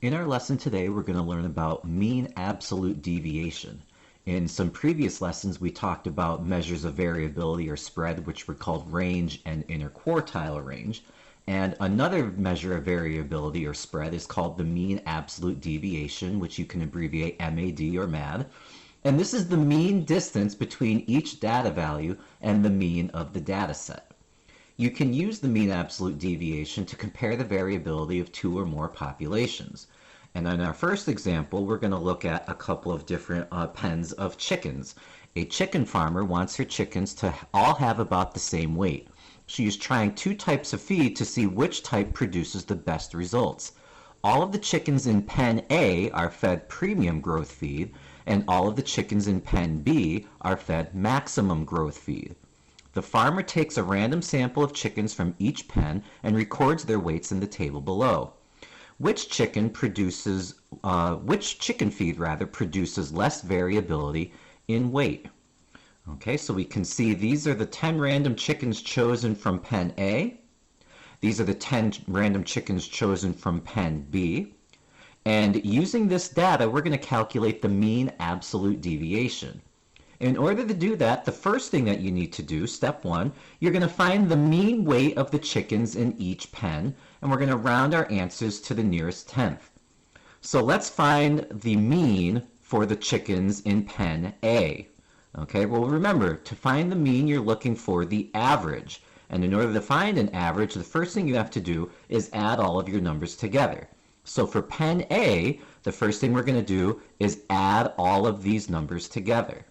In our lesson today, we're going to learn about mean absolute deviation. In some previous lessons, we talked about measures of variability or spread, which were called range and interquartile range. And another measure of variability or spread is called the mean absolute deviation, which you can abbreviate MAD or MAD. And this is the mean distance between each data value and the mean of the data set. You can use the mean absolute deviation to compare the variability of two or more populations. And in our first example, we're going to look at a couple of different pens of chickens. A chicken farmer wants her chickens to all have about the same weight. She is trying two types of feed to see which type produces the best results. All of the chickens in pen A are fed premium growth feed, and all of the chickens in pen B are fed maximum growth feed. The farmer takes a random sample of chickens from each pen and records their weights in the table below. Which chicken feed produces less variability in weight? Okay, so we can see these are the 10 random chickens chosen from pen A. These are the 10 random chickens chosen from pen B. And using this data, we're going to calculate the mean absolute deviation. In order to do that, the first thing that you need to do, step one, you're going to find the mean weight of the chickens in each pen, and we're going to round our answers to the nearest tenth. So let's find the mean for the chickens in pen A. Okay, well remember, to find the mean, you're looking for the average. And in order to find an average, the first thing you have to do is add all of your numbers together. So for pen A, the first thing we're going to do is add all of these numbers together.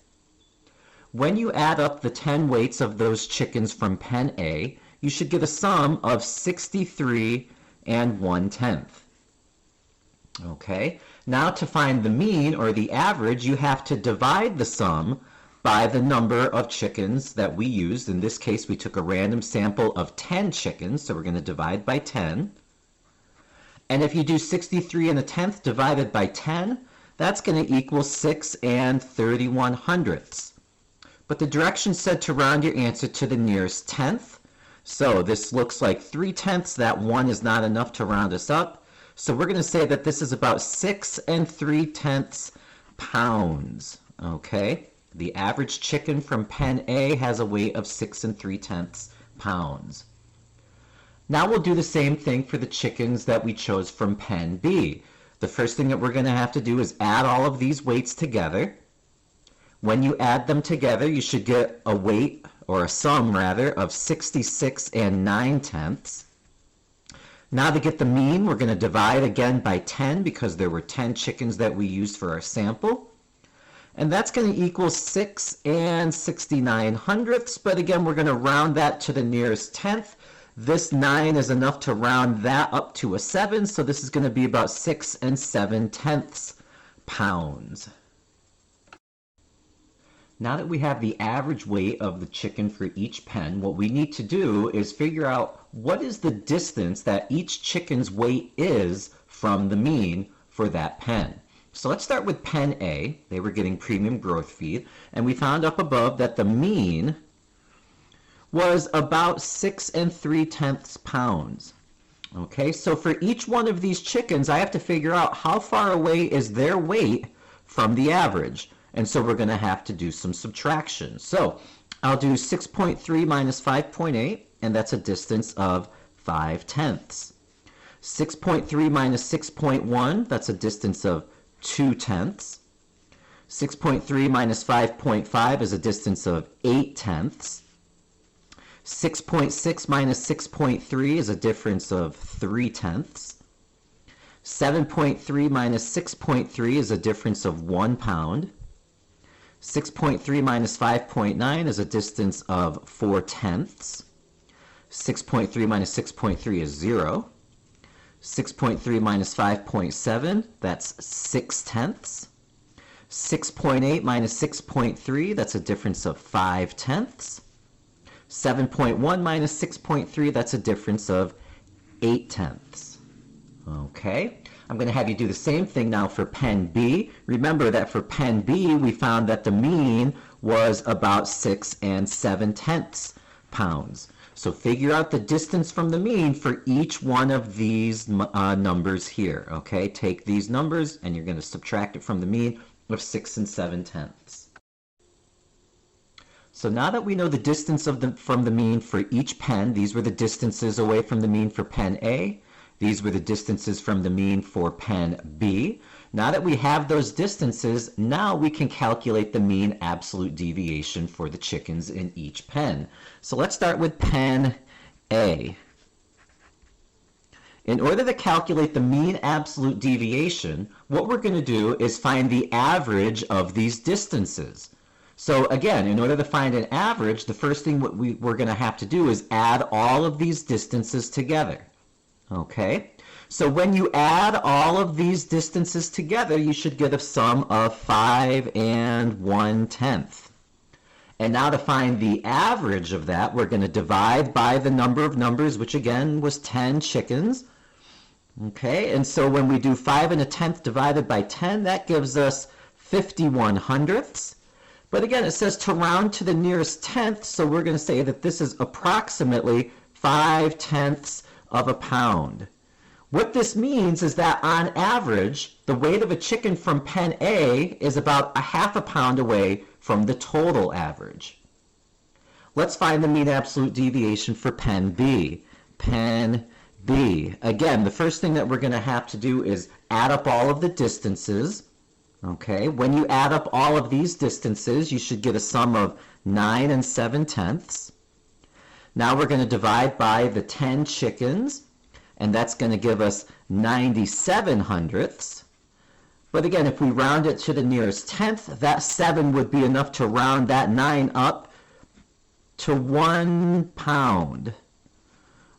When you add up the 10 weights of those chickens from pen A, you should get a sum of 63 and 1/10. Okay, now to find the mean or the average, you have to divide the sum by the number of chickens that we used. In this case, we took a random sample of 10 chickens, so we're going to divide by 10. And if you do 63 and a tenth divided by 10, that's going to equal 6 and 31 hundredths. But the directions said to round your answer to the nearest tenth. So this looks like 3/10. That 1 is not enough to round us up. So we're going to say that this is about 6 3/10 pounds. Okay? The average chicken from pen A has a weight of 6 3/10 pounds. Now we'll do the same thing for the chickens that we chose from pen B. The first thing that we're going to have to do is add all of these weights together. When you add them together, you should get a weight, or a sum rather, of 66 and 9/10. Now to get the mean, we're going to divide again by 10 because there were 10 chickens that we used for our sample. And that's going to equal 6 and 69 hundredths, but again, we're going to round that to the nearest tenth. This 9 is enough to round that up to a 7, so this is going to be about 6 and 7/10 pounds. Now that we have the average weight of the chicken for each pen, what we need to do is figure out what is the distance that each chicken's weight is from the mean for that pen. So let's start with pen A. They were getting premium growth feed, and we found up above that the mean was about 6 and 3/10 pounds. Okay, so for each one of these chickens, I have to figure out how far away is their weight from the average. And so we're going to have to do some subtraction. So I'll do 6.3 minus 5.8, and that's a distance of 5/10. 6.3 minus 6.1, that's a distance of 2/10. 6.3 minus 5.5 is a distance of 8/10. 6.6 minus 6.3 is a difference of 3/10. 7.3 minus 6.3 is a difference of 1 pound. 6.3 minus 5.9 is a distance of 4/10. 6.3 minus 6.3 is 0. 6.3 minus 5.7, that's 6/10. 6.8 minus 6.3, that's a difference of 5/10. 7.1 minus 6.3, that's a difference of 8/10. Okay, I'm going to have you do the same thing now for pen B. Remember that for pen B, we found that the mean was about 6 and 7/10 pounds. So figure out the distance from the mean for each one of these numbers here. Okay, take these numbers and you're going to subtract it from the mean of 6 7/10. So now that we know the distance from the mean for each pen, these were the distances away from the mean for pen A. These were the distances from the mean for pen B. Now that we have those distances, now we can calculate the mean absolute deviation for the chickens in each pen. So let's start with pen A. In order to calculate the mean absolute deviation, what we're going to do is find the average of these distances. So again, in order to find an average, the first thing we're going to have to do is add all of these distances together. Okay? So when you add all of these distances together, you should get a sum of 5 1/10. And now to find the average of that, we're going to divide by the number of numbers, which again was 10 chickens. Okay, and so when we do 5 1/10 divided by 10, that gives us 51 hundredths. But again, it says to round to the nearest tenth, so we're going to say that this is approximately 5/10 of a pound. What this means is that on average, the weight of a chicken from pen A is about 1/2 pound away from the total average. Let's find the mean absolute deviation for pen B. Pen B. Again, the first thing that we're going to have to do is add up all of the distances. Okay, when you add up all of these distances, you should get a sum of 9 7/10. Now we're going to divide by the 10 chickens, and that's going to give us 97 hundredths. But again, if we round it to the nearest tenth, that 7 would be enough to round that 9 up to 1 pound.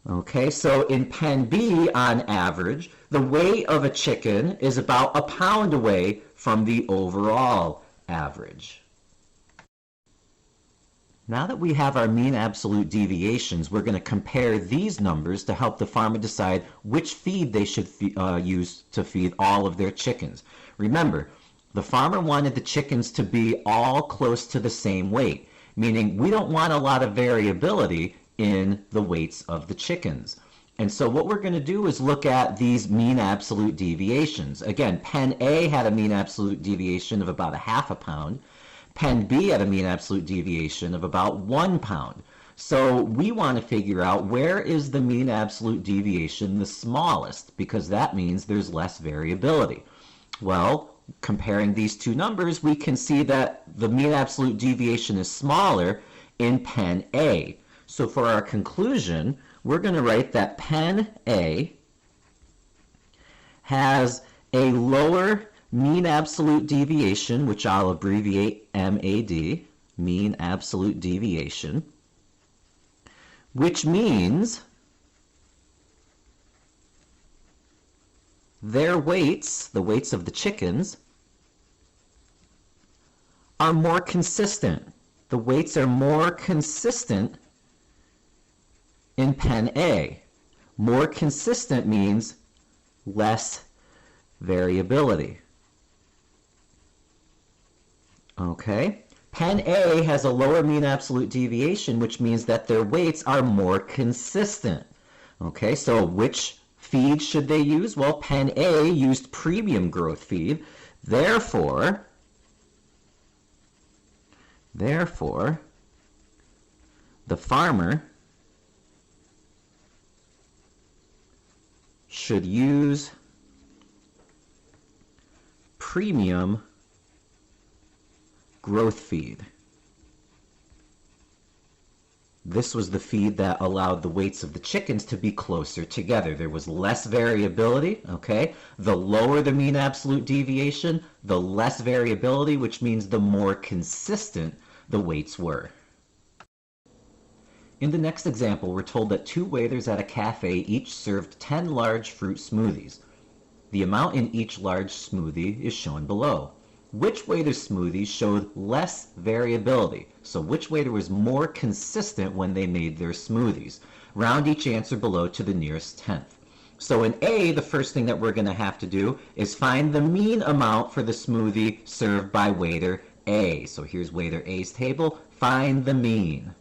Okay, so in pen B, on average, the weight of a chicken is about 1 pound away from the overall average. Now that we have our mean absolute deviations, we're going to compare these numbers to help the farmer decide which feed they should use to feed all of their chickens. Remember, the farmer wanted the chickens to be all close to the same weight, meaning we don't want a lot of variability in the weights of the chickens. And so what we're going to do is look at these mean absolute deviations. Again, pen A had a mean absolute deviation of about 1/2 pound. Pen B had a mean absolute deviation of about 1 pound. So we want to figure out where is the mean absolute deviation the smallest, because that means there's less variability. Well, comparing these two numbers, we can see that the mean absolute deviation is smaller in pen A. So for our conclusion, we're going to write that pen A has a lower mean absolute deviation, which I'll abbreviate MAD, mean absolute deviation, which means their weights, the weights of the chickens, are more consistent. The weights are more consistent in pen A. More consistent means less variability. Okay, pen A has a lower mean absolute deviation, which means that their weights are more consistent. Okay, so which feed should they use? Well, pen A used premium growth feed. Therefore, the farmer should use premium growth feed. This was the feed that allowed the weights of the chickens to be closer together. There was less variability, okay? The lower the mean absolute deviation, the less variability, which means the more consistent the weights were. In the next example, we're told that 2 waiters at a cafe each served 10 large fruit smoothies. The amount in each large smoothie is shown below. Which waiter's smoothies showed less variability? So which waiter was more consistent when they made their smoothies? Round each answer below to the nearest tenth. So in A, the first thing that we're going to have to do is find the mean amount for the smoothie served by waiter A. So here's waiter A's table. Find the mean.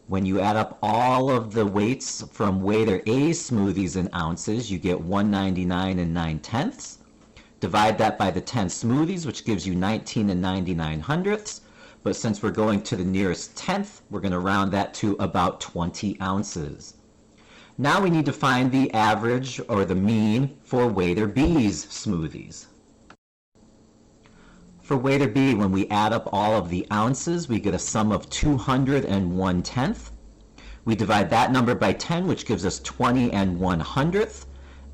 When you add up all of the weights from Waiter A's smoothies in ounces, you get 199 and 9/10. Divide that by the 10 smoothies, which gives you 19 and 99 hundredths. But since we're going to the nearest tenth, we're going to round that to about 20 ounces. Now we need to find the average or the mean for Waiter B's smoothies. For Waiter B, when we add up all of the ounces, we get a sum of 200 and 1/10. We divide that number by 10, which gives us 20 and 1/100th.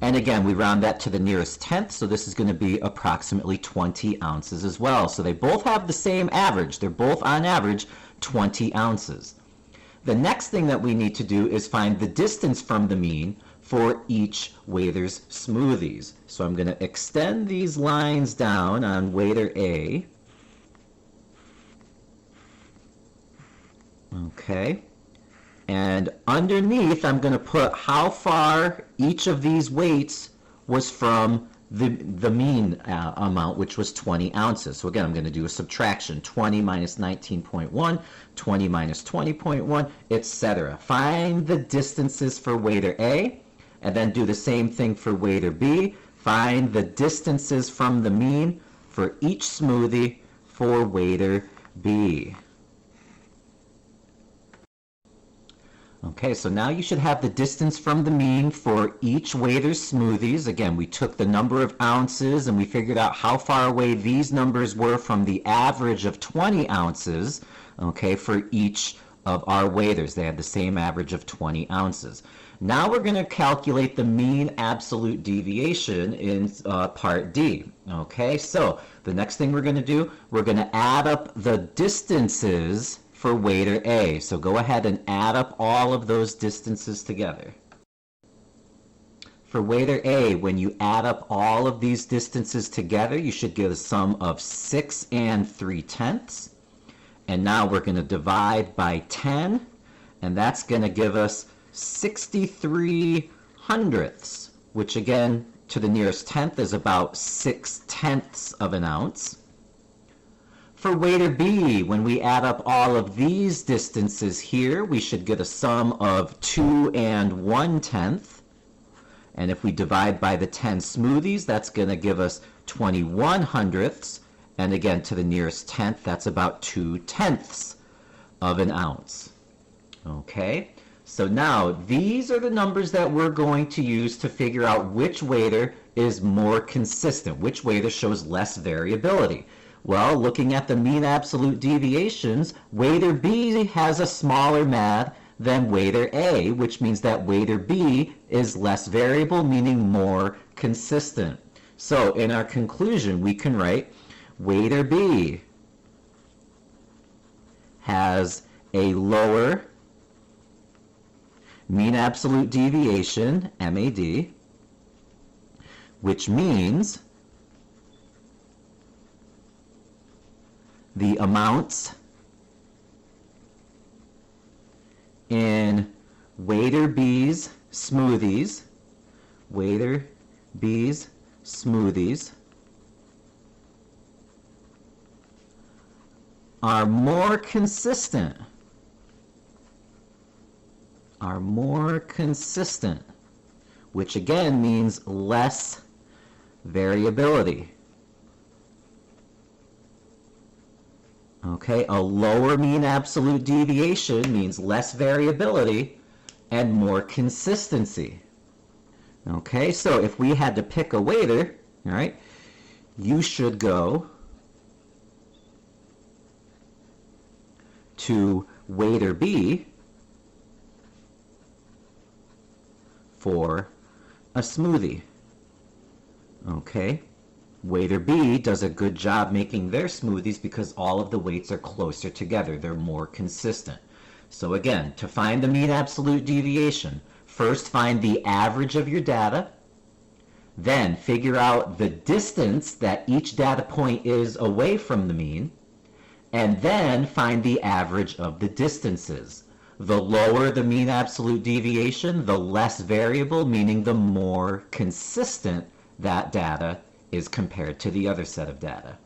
And again, we round that to the nearest tenth, so this is going to be approximately 20 ounces as well. So they both have the same average. They're both on average 20 ounces. The next thing that we need to do is find the distance from the mean for each Waiter's smoothies. So I'm going to extend these lines down on Waiter A. Okay. And underneath, I'm going to put how far each of these weights was from the mean amount, which was 20 ounces. So again, I'm going to do a subtraction. 20 minus 19.1, 20 minus 20.1, etc. Find the distances for Waiter A, and then do the same thing for Waiter B. Find the distances from the mean for each smoothie for Waiter B. Okay, so now you should have the distance from the mean for each Waiter's smoothies. Again, we took the number of ounces and we figured out how far away these numbers were from the average of 20 ounces, okay, for each of our Waiters. They had the same average of 20 ounces. Now we're going to calculate the mean absolute deviation in part D. Okay, so the next thing we're going to do, we're going to add up the distances for Waiter A. So go ahead and add up all of those distances together. For Waiter A, when you add up all of these distances together, you should get a sum of 6 and 3/10. And now we're going to divide by 10, and that's going to give us 63 hundredths, which again, to the nearest tenth is about 6/10 of an ounce. For Waiter B, when we add up all of these distances here, we should get a sum of 2 and 1/10. And if we divide by the 10 smoothies, that's going to give us 21 hundredths. And again, to the nearest tenth, that's about 2/10 of an ounce. Okay, so now these are the numbers that we're going to use to figure out which Waiter is more consistent, which Waiter shows less variability. Well, looking at the mean absolute deviations, Waiter B has a smaller MAD than Waiter A, which means that Waiter B is less variable, meaning more consistent. So in our conclusion, we can write Waiter B has a lower mean absolute deviation, MAD, which means the amounts in Waiter B's smoothies, Waiter B's smoothies are more consistent, which again means less variability. Okay, a lower mean absolute deviation means less variability and more consistency. Okay, so if we had to pick a Waiter, all right, you should go to Waiter B for a smoothie. Okay, Waiter B does a good job making their smoothies because all of the weights are closer together. They're more consistent. So again, to find the mean absolute deviation, first find the average of your data, then figure out the distance that each data point is away from the mean, and then find the average of the distances. The lower the mean absolute deviation, the less variable, meaning the more consistent that data is compared to the other set of data.